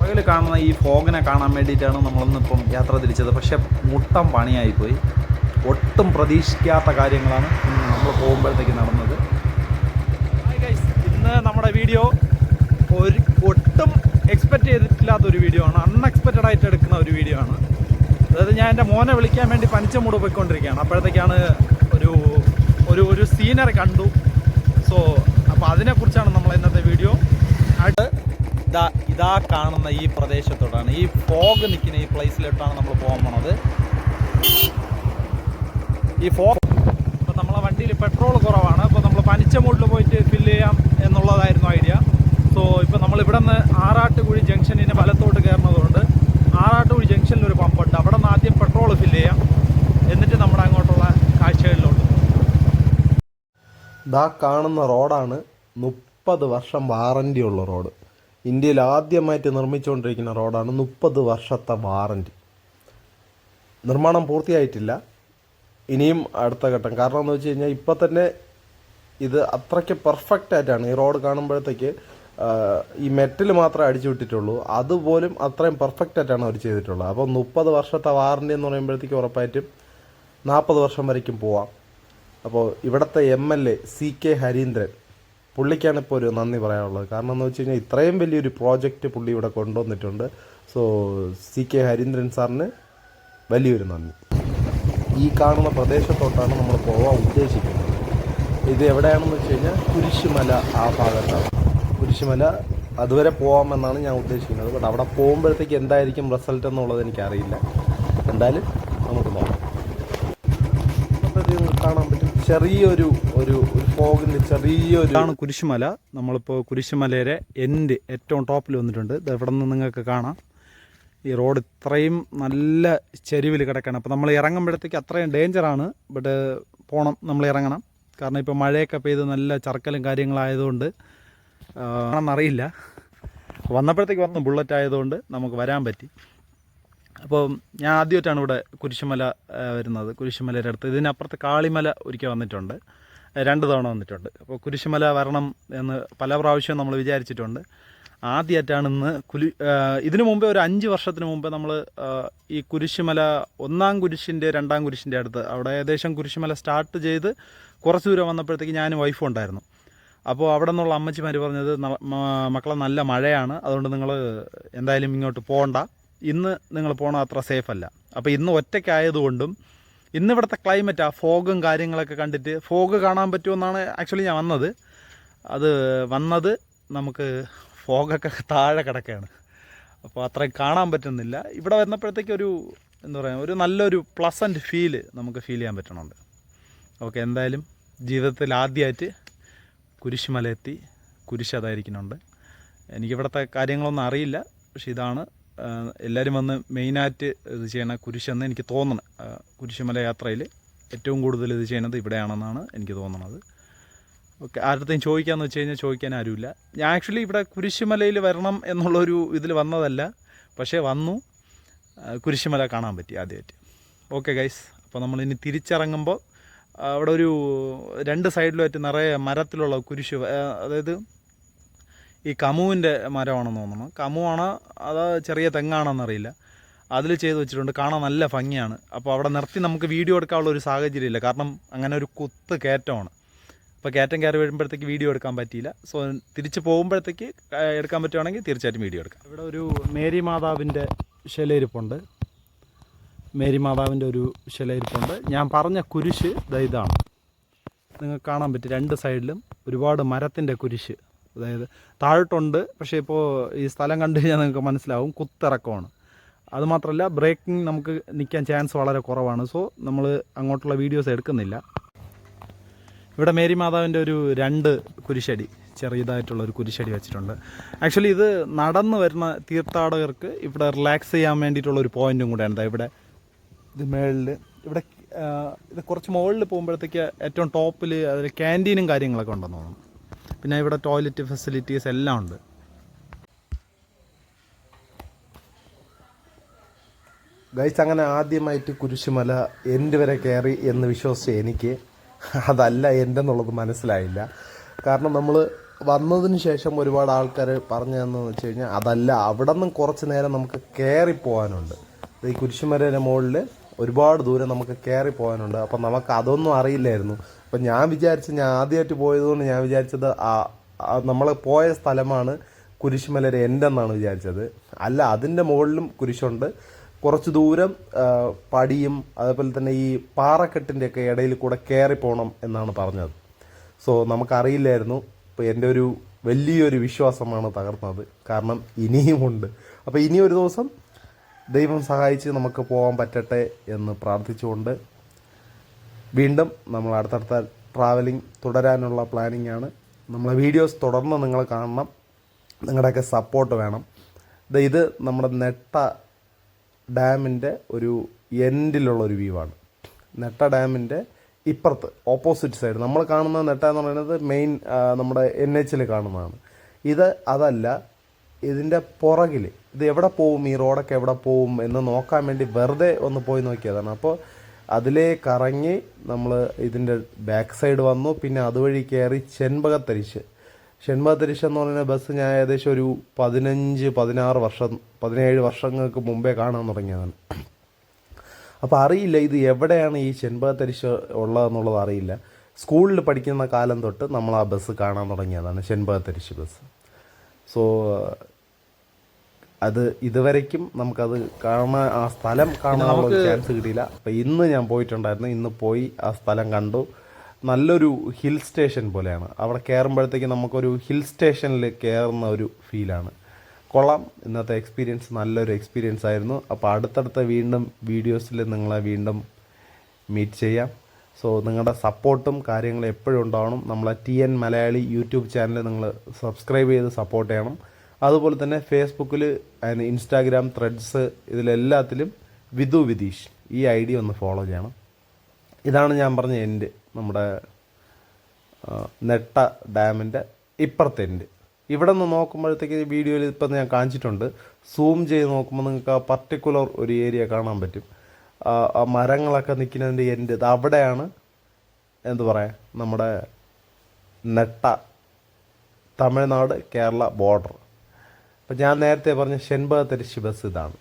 പുറകിൽ കാണുന്ന ഈ ഫോഗിനെ കാണാൻ വേണ്ടിയിട്ടാണ് നമ്മളൊന്നിപ്പം യാത്ര തിരിച്ചത്. പക്ഷേ മുട്ടം പണിയായിപ്പോയി. ഒട്ടും പ്രതീക്ഷിക്കാത്ത കാര്യങ്ങളാണ് നമ്മൾ പോകുമ്പോഴത്തേക്ക് നടന്നത്. ഇന്ന് നമ്മുടെ വീഡിയോ ഒട്ടും എക്സ്പെക്റ്റ് ചെയ്തിട്ടില്ലാത്തൊരു വീഡിയോ ആണ്. അൺഎക്സ്പെക്റ്റഡ് ആയിട്ട് എടുക്കുന്ന ഒരു വീഡിയോ ആണ്. അതായത് ഞാൻ എൻ്റെ മോനെ വിളിക്കാൻ വേണ്ടി പനിച്ചമൂട് പോയിക്കൊണ്ടിരിക്കുകയാണ്. അപ്പോഴത്തേക്കാണ് ഒരു സീനറി കണ്ടു. സോ അപ്പോൾ അതിനെക്കുറിച്ചാണ് നമ്മൾ ഇന്നത്തെ വീഡിയോ. ഇതാ കാണുന്ന ഈ പ്രദേശത്തോട്ടാണ്, ഈ ഫോഗ് നിൽക്കുന്ന ഈ പ്ലേസിലോട്ടാണ് നമ്മൾ പോകാൻ പോണത്. ഈ ഫോഗ് ഇപ്പോൾ നമ്മളെ വണ്ടിയിൽ പെട്രോൾ കുറവാണ്. അപ്പോൾ നമ്മൾ പനിച്ചമൂട്ടിൽ പോയിട്ട് ഫില്ല് ചെയ്യാം എന്നുള്ളതായിരുന്നു ഐഡിയ. സോ ഇപ്പോൾ നമ്മളിവിടെ നിന്ന് ആറാട്ടുകുഴി ജംഗ്ഷനിന് വലത്തോട്ട് കയറുന്നതുകൊണ്ട് ആറാട്ടുകുഴി ജംഗ്ഷനിൽ ഒരു പമ്പുണ്ട്. അവിടെ നിന്ന് ആദ്യം പെട്രോൾ ഫില്ല് ചെയ്യാം, എന്നിട്ട് നമ്മുടെ അങ്ങോട്ടുള്ള കാഴ്ചകളിലോട്ട്. ഇതാ കാണുന്ന റോഡാണ് 30 വർഷം വാറൻറ്റി ഉള്ള റോഡ്. ഇന്ത്യയിൽ ആദ്യമായിട്ട് നിർമ്മിച്ചുകൊണ്ടിരിക്കുന്ന റോഡാണ്. 30 വർഷത്തെ വാറൻറ്റി. നിർമ്മാണം പൂർത്തിയായിട്ടില്ല, ഇനിയും അടുത്ത ഘട്ടം. കാരണം എന്ന് വെച്ച് കഴിഞ്ഞാൽ ഇപ്പം തന്നെ ഇത് അത്രയ്ക്ക് പെർഫെക്റ്റ് ആയിട്ടാണ് ഈ റോഡ് കാണുമ്പോഴത്തേക്ക്. ഈ മെറ്റൽ മാത്രമേ അടിച്ചു വിട്ടിട്ടുള്ളൂ, അതുപോലും അത്രയും പെർഫെക്റ്റ് ആയിട്ടാണ് അവർ ചെയ്തിട്ടുള്ളത്. അപ്പോൾ 30 വർഷത്തെ വാറൻറ്റി എന്ന് പറയുമ്പോഴത്തേക്ക് ഉറപ്പായിട്ടും 40 വർഷം വരയ്ക്കും പോവാം. അപ്പോൾ ഇവിടുത്തെ MLA CK ഹരീന്ദ്രൻ, പുള്ളിക്കാണ് ഇപ്പോൾ ഒരു നന്ദി പറയാനുള്ളത്. കാരണം എന്ന് വെച്ച് കഴിഞ്ഞാൽ ഇത്രയും വലിയൊരു പ്രോജക്റ്റ് പുള്ളി ഇവിടെ കൊണ്ടുവന്നിട്ടുണ്ട്. സോ CK ഹരീന്ദ്രൻ സാറിന് വലിയൊരു നന്ദി. ഈ കാണുന്ന പ്രദേശത്തോട്ടാണ് നമ്മൾ പോകാൻ ഉദ്ദേശിക്കുന്നത്. ഇത് എവിടെയാണെന്ന് വെച്ച് കഴിഞ്ഞാൽ കുരിശുമല, ആ ഭാഗത്താണ് കുരിശുമല. അതുവരെ പോകാമെന്നാണ് ഞാൻ ഉദ്ദേശിക്കുന്നത്. ബട്ട് അവിടെ പോകുമ്പോഴത്തേക്ക് എന്തായിരിക്കും റിസൾട്ട് എന്നുള്ളത് എനിക്കറിയില്ല. എന്തായാലും നമുക്ക് നോക്കാം. കാണാൻ പറ്റും ചെറിയൊരു ഫോഗിൻ്റെ ചെറിയൊരു കുരിശുമല. നമ്മളിപ്പോൾ കുരിശുമലയുടെ ഏറ്റവും ടോപ്പിൽ വന്നിട്ടുണ്ട്. ഇത് എവിടെ നിന്ന് നിങ്ങൾക്ക് കാണാം. ഈ റോഡ് ഇത്രയും നല്ല ചെരുവിൽ കിടക്കണം. അപ്പോൾ നമ്മൾ ഇറങ്ങുമ്പോഴത്തേക്ക് അത്രയും ഡേഞ്ചറാണ്. ബട്ട് നമ്മൾ ഇറങ്ങണം. കാരണം ഇപ്പോൾ മഴയൊക്കെ പെയ്ത് നല്ല ചർക്കലും കാര്യങ്ങളായതുകൊണ്ട് ആണെന്നറിയില്ല. വന്നപ്പോഴത്തേക്ക് വന്നു ബുള്ളറ്റ് ആയതുകൊണ്ട് നമുക്ക് വരാൻ പറ്റി. അപ്പോൾ ഞാൻ ആദ്യമായിട്ടാണ് ഇവിടെ കുരിശുമല വരുന്നത്, കുരിശുമലയുടെ അടുത്ത്. ഇതിനപ്പുറത്ത് കാളിമല ഒരിക്കൽ വന്നിട്ടുണ്ട്, 2 തവണ വന്നിട്ടുണ്ട്. അപ്പോൾ കുരിശുമല വരണം എന്ന് പല പ്രാവശ്യവും നമ്മൾ വിചാരിച്ചിട്ടുണ്ട്. ആദ്യമായിട്ടാണ് ഇന്ന് ഇതിനു മുമ്പേ ഒരു 5 വർഷത്തിന് മുമ്പ് നമ്മൾ ഈ കുരിശുമല 1-ാം കുരിശിൻ്റെ 2-ാം കുരിശിൻ്റെ അടുത്ത്, അവിടെ ഏകദേശം കുരിശുമല സ്റ്റാർട്ട് ചെയ്ത് കുറച്ച് ദൂരം വന്നപ്പോഴത്തേക്ക് ഞാനും വൈഫും ഉണ്ടായിരുന്നു. അപ്പോൾ അവിടെ നിന്നുള്ള അമ്മച്ചിമാർ പറഞ്ഞത്, മക്കളെ നല്ല മഴയാണ്, അതുകൊണ്ട് നിങ്ങൾ എന്തായാലും ഇങ്ങോട്ട് പോകണ്ട, ഇന്ന് നിങ്ങൾ പോകണം, അത്ര സേഫ് അല്ല. അപ്പോൾ ഇന്ന് ഒറ്റയ്ക്കായതുകൊണ്ടും ഇന്നിവിടുത്തെ ക്ലൈമറ്റ്, ആ ഫോഗും കാര്യങ്ങളൊക്കെ കണ്ടിട്ട്, ഫോഗ് കാണാൻ പറ്റുമെന്നാണ് ആക്ച്വലി ഞാൻ വന്നത്. നമുക്ക് ഫോഗൊക്കെ താഴെ കിടക്കുകയാണ്, അപ്പോൾ അത്രയും കാണാൻ പറ്റുന്നില്ല. ഇവിടെ വന്നപ്പോഴത്തേക്ക് എന്താ പറയുക, ഒരു നല്ലൊരു പ്ലസൻറ്റ് ഫീല് നമുക്ക് ഫീൽ ചെയ്യാൻ പറ്റുന്നുണ്ട്. ഓക്കെ, എന്തായാലും ജീവിതത്തിൽ ആദ്യമായിട്ട് കുരിശുമല എത്തി. കുരിശ് അതായിരിക്കുന്നുണ്ട്. എനിക്കിവിടുത്തെ കാര്യങ്ങളൊന്നും അറിയില്ല, പക്ഷേ ഇതാണ് എല്ലാവരും വന്ന് മെയിനായിട്ട് ഇത് ചെയ്യണ കുരിശെന്ന് എനിക്ക് തോന്നുന്നത്. കുരിശുമല യാത്രയിൽ ഏറ്റവും കൂടുതൽ ഇത് ചെയ്യണത് ഇവിടെയാണെന്നാണ് എനിക്ക് തോന്നുന്നത്. ഓക്കെ, ആരുടെയും ചോദിക്കാമെന്ന് വെച്ച് കഴിഞ്ഞാൽ ചോദിക്കാൻ ആരുമില്ല. ഞാൻ ആക്ച്വലി ഇവിടെ കുരിശുമലയിൽ വരണം എന്നുള്ളൊരു ഇതിൽ വന്നതല്ല, പക്ഷേ വന്നു, കുരിശുമല കാണാൻ പറ്റി ആദ്യമായിട്ട്. ഓക്കെ ഗൈസ്, അപ്പോൾ നമ്മളിനി തിരിച്ചിറങ്ങുമ്പോൾ അവിടെ 2 സൈഡിലുമായിട്ട് നിറയെ മരത്തിലുള്ള കുരിശ്, അതായത് ഈ കമുവിൻ്റെ മരമാണെന്ന് തോന്നുന്നു. കമുവാണോ അതോ ചെറിയ തെങ്ങാണെന്നറിയില്ല, അതിൽ ചെയ്ത് വെച്ചിട്ടുണ്ട്. കാണാൻ നല്ല ഭംഗിയാണ്. അപ്പോൾ അവിടെ നിർത്തി നമുക്ക് വീഡിയോ എടുക്കാനുള്ള ഒരു സാഹചര്യമില്ല, കാരണം അങ്ങനെ ഒരു കുത്ത് കയറ്റമാണ്. അപ്പോൾ കയറ്റം കയറി വരുമ്പോഴത്തേക്ക് വീഡിയോ എടുക്കാൻ പറ്റിയില്ല. സോ തിരിച്ച് പോകുമ്പോഴത്തേക്ക് എടുക്കാൻ പറ്റുവാണെങ്കിൽ തീർച്ചയായിട്ടും വീഡിയോ എടുക്കാം. ഇവിടെ ഒരു മേരി മാതാവിൻ്റെ ശിലയിരിപ്പുണ്ട്. മേരി മാതാവിൻ്റെ ഒരു ശിലയിരിപ്പുണ്ട്. ഞാൻ പറഞ്ഞ കുരിശ് ഇതാണ്, നിങ്ങൾക്ക് കാണാൻ പറ്റും. 2 സൈഡിലും ഒരുപാട് മരത്തിൻ്റെ കുരിശ്, അതായത് താഴോട്ടുണ്ട്. പക്ഷേ ഇപ്പോൾ ഈ സ്ഥലം കണ്ടു കഴിഞ്ഞാൽ നിങ്ങൾക്ക് മനസ്സിലാവും, കുത്തിറക്കമാണ്. അതുമാത്രമല്ല ബ്രേക്കിംഗ് നമുക്ക് നിൽക്കാൻ ചാൻസ് വളരെ കുറവാണ്. സോ നമ്മൾ അങ്ങോട്ടുള്ള വീഡിയോസ് എടുക്കുന്നില്ല. ഇവിടെ മേരി മാതാവിൻ്റെ 2 കുരിശടി, ചെറിയതായിട്ടുള്ളൊരു കുരിശടി വെച്ചിട്ടുണ്ട്. ആക്ച്വലി ഇത് നടന്നു വരുന്ന തീർത്ഥാടകർക്ക് ഇവിടെ റിലാക്സ് ചെയ്യാൻ വേണ്ടിയിട്ടുള്ളൊരു പോയിൻറ്റും കൂടെയാണ്. ഇവിടെ ഇത് മേളിൽ, ഇത് കുറച്ച് മുകളിൽ പോകുമ്പോഴത്തേക്ക് ഏറ്റവും ടോപ്പിൽ അതിൽ ക്യാൻറ്റീനും കാര്യങ്ങളൊക്കെ ഉണ്ടെന്ന് തോന്നുന്നു. പിന്നെ ഇവിടെ ടോയ്ലറ്റ് ഫെസിലിറ്റീസ് എല്ലാം ഉണ്ട്. ഗൈസ്, അങ്ങനെ ആദ്യമായിട്ട് കുരിശുമല എൻഡ് വരെ കയറി എന്ന് വിശ്വസിച്ച് എനിക്ക് അതല്ല എൻ്റെ എന്നുള്ളത് മനസ്സിലായില്ല. കാരണം നമ്മൾ വന്നതിന് ശേഷം ഒരുപാട് ആൾക്കാർ പറഞ്ഞതെന്ന് വെച്ച് കഴിഞ്ഞാൽ അതല്ല, അവിടെ നിന്നും കുറച്ച് നേരം നമുക്ക് കയറി പോകാനുണ്ട്. ഈ കുരിശുമലയുടെ മുകളിൽ ഒരുപാട് ദൂരം നമുക്ക് കയറി പോകാനുണ്ട്. അപ്പം നമുക്ക് അതൊന്നും അറിയില്ലായിരുന്നു. അപ്പം ഞാൻ ആദ്യമായിട്ട് പോയതുകൊണ്ട് ഞാൻ വിചാരിച്ചത് നമ്മൾ പോയ സ്ഥലമാണ് കുരിശുമലയുടെ എൻ്റെ എന്നാണ് വിചാരിച്ചത്. അല്ല, അതിൻ്റെ മുകളിലും കുരിശുണ്ട്. കുറച്ച് ദൂരം പടിയും അതേപോലെ തന്നെ ഈ പാറക്കെട്ടിൻ്റെയൊക്കെ ഇടയിൽ കൂടെ കയറി പോകണം എന്നാണ് പറഞ്ഞത്. സോ നമുക്കറിയില്ലായിരുന്നു. ഇപ്പോൾ എൻ്റെ ഒരു വലിയൊരു വിശ്വാസമാണ് തകർന്നത്. കാരണം ഇനിയുമുണ്ട്. അപ്പോൾ ഇനിയൊരു ദിവസം ദൈവം സഹായിച്ച് നമുക്ക് പോകാൻ പറ്റട്ടെ എന്ന് പ്രാർത്ഥിച്ചുകൊണ്ട് വീണ്ടും നമ്മൾ അടുത്തടുത്ത ട്രാവലിംഗ് തുടരാനുള്ള പ്ലാനിങ് ആണ്. നമ്മളെ വീഡിയോസ് തുടർന്ന് നിങ്ങൾ കാണണം. നിങ്ങളുടെയൊക്കെ സപ്പോർട്ട് വേണം. ഇത് നമ്മുടെ നെട്ട ഡാമിൻ്റെ ഒരു എൻഡിലുള്ളൊരു വ്യൂ ആണ്. നെട്ട ഡാമിൻ്റെ ഇപ്പുറത്ത് ഓപ്പോസിറ്റ് സൈഡ് നമ്മൾ കാണുന്ന നെട്ട എന്ന് പറയുന്നത് മെയിൻ നമ്മുടെ NH കാണുന്നതാണ്. ഇത് അതല്ല, ഇതിൻ്റെ പുറകിൽ ഇത് എവിടെ പോവും, ഈ റോഡൊക്കെ എവിടെ പോവും എന്ന് നോക്കാൻ വേണ്ടി വെറുതെ ഒന്ന് പോയി നോക്കിയതാണ്. അപ്പോൾ അതിലേ കറങ്ങി നമ്മൾ ഇതിൻ്റെ ബാക്ക് സൈഡ് വന്നു. പിന്നെ അതുവഴി കയറി ചെമ്പകത്തരിശ് എന്ന് പറയുന്ന ബസ് ഞാൻ ഏകദേശം ഒരു 17 വർഷങ്ങൾക്ക് മുമ്പേ കാണാൻ തുടങ്ങിയതാണ്. അപ്പോൾ അറിയില്ല ഇത് എവിടെയാണ് ഈ ചെമ്പകത്തരിശ് ഉള്ളതെന്നുള്ളത് അറിയില്ല. സ്കൂളിൽ പഠിക്കുന്ന കാലം തൊട്ട് നമ്മൾ ആ ബസ് കാണാൻ തുടങ്ങിയതാണ്, ചെമ്പകത്തരിശ് ബസ്. സോ അത് ഇതുവരയ്ക്കും നമുക്കത് കാണാൻ, ആ സ്ഥലം കാണാനുള്ള ചാൻസ് കിട്ടിയില്ല. അപ്പം ഇന്ന് ഞാൻ പോയിട്ടുണ്ടായിരുന്നു. ഇന്ന് പോയി ആ സ്ഥലം കണ്ടു. നല്ലൊരു ഹിൽ സ്റ്റേഷൻ പോലെയാണ്. അവിടെ കയറുമ്പോഴത്തേക്ക് നമുക്കൊരു ഹിൽ സ്റ്റേഷനിൽ കയറുന്ന ഒരു ഫീലാണ്. കൊള്ളാം. ഇന്നത്തെ എക്സ്പീരിയൻസ് നല്ലൊരു എക്സ്പീരിയൻസ് ആയിരുന്നു. അപ്പോൾ അടുത്തടുത്ത വീണ്ടും വീഡിയോസിൽ നിങ്ങളെ വീണ്ടും മീറ്റ് ചെയ്യാം. സോ നിങ്ങളുടെ സപ്പോർട്ടും കാര്യങ്ങളും എപ്പോഴും ഉണ്ടാവണം. നമ്മളെ TN മലയാളി യൂട്യൂബ് ചാനൽ നിങ്ങൾ സബ്സ്ക്രൈബ് ചെയ്ത് സപ്പോർട്ട് ചെയ്യണം. അതുപോലെ തന്നെ ഫേസ്ബുക്കിൽ ആൻഡ് ഇൻസ്റ്റാഗ്രാം ത്രെഡ്സ് ഇതിലെല്ലാത്തിലും വിധു വിതീഷ് ഈ ID ഒന്ന് ഫോളോ ചെയ്യണം. ഇതാണ് ഞാൻ പറഞ്ഞ എൻ്റെ നമ്മുടെ നെട്ട ഡാമിൻ്റെ ഇപ്പുറത്തെ എൻ്റെ. ഇവിടെ നിന്ന് നോക്കുമ്പോഴത്തേക്ക് വീഡിയോയിൽ ഇപ്പം ഞാൻ കാണിച്ചിട്ടുണ്ട്. സൂം ചെയ്ത് നോക്കുമ്പോൾ നിങ്ങൾക്ക് ആ പർട്ടിക്കുലർ ഒരു ഏരിയ കാണാൻ പറ്റും. ആ മരങ്ങളൊക്കെ നിൽക്കുന്നതിൻ്റെ എൻ്റെ അവിടെയാണ് എന്ത് പറയാ നമ്മുടെ നെട്ട തമിഴ്നാട് കേരള ബോർഡർ. അപ്പം ഞാൻ നേരത്തെ പറഞ്ഞ ചെമ്പകത്തരിശ് ബസ് ഇതാണ്.